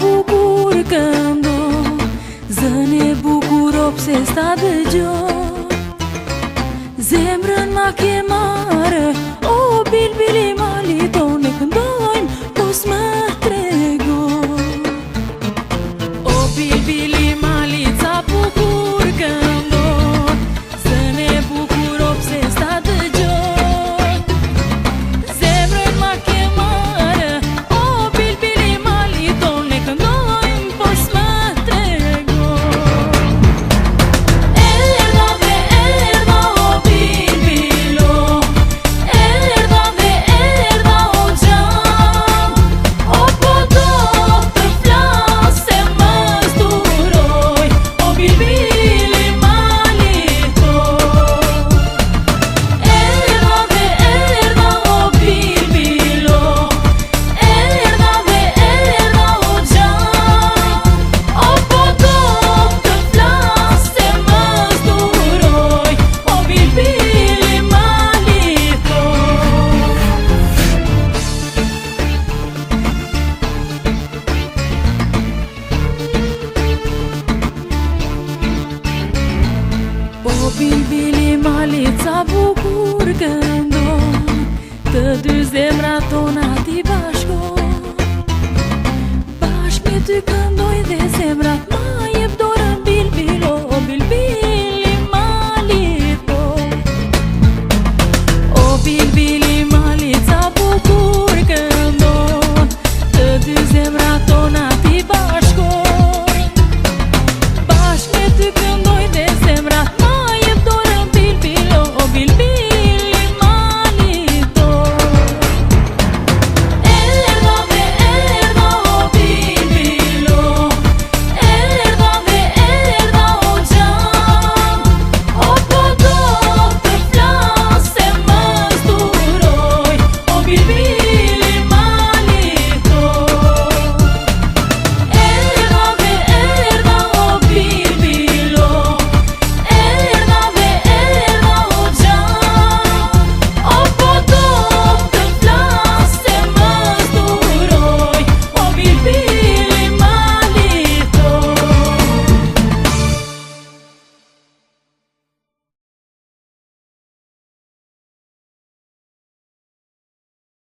bukur këndo, zëni bukur o pse sta dëgjo. Zemrën ma ke marë, o bilbili mali tonë këndojmë, po s'më trego. O bilbili mali ca bukur këndo, zëni bukur o pse sta dëgjo. Zemrën ma ke marë, o bilbili mali tonë këndojmë, po s'më trego. Erdha dhe erdha o bilbilo, erdha dhe erdha o gjam, o po do të flas se më zduroj, o bilbili mali tonë. Erdha dhe erdha o bilbilo, erdha dhe erdha o gjam, o po do të flas se më zduroj, o bilbili mali tonë. O bilbili mali ca bukur këndon, të dy zemrat tona ti bashkon, bashkë me ty këndon.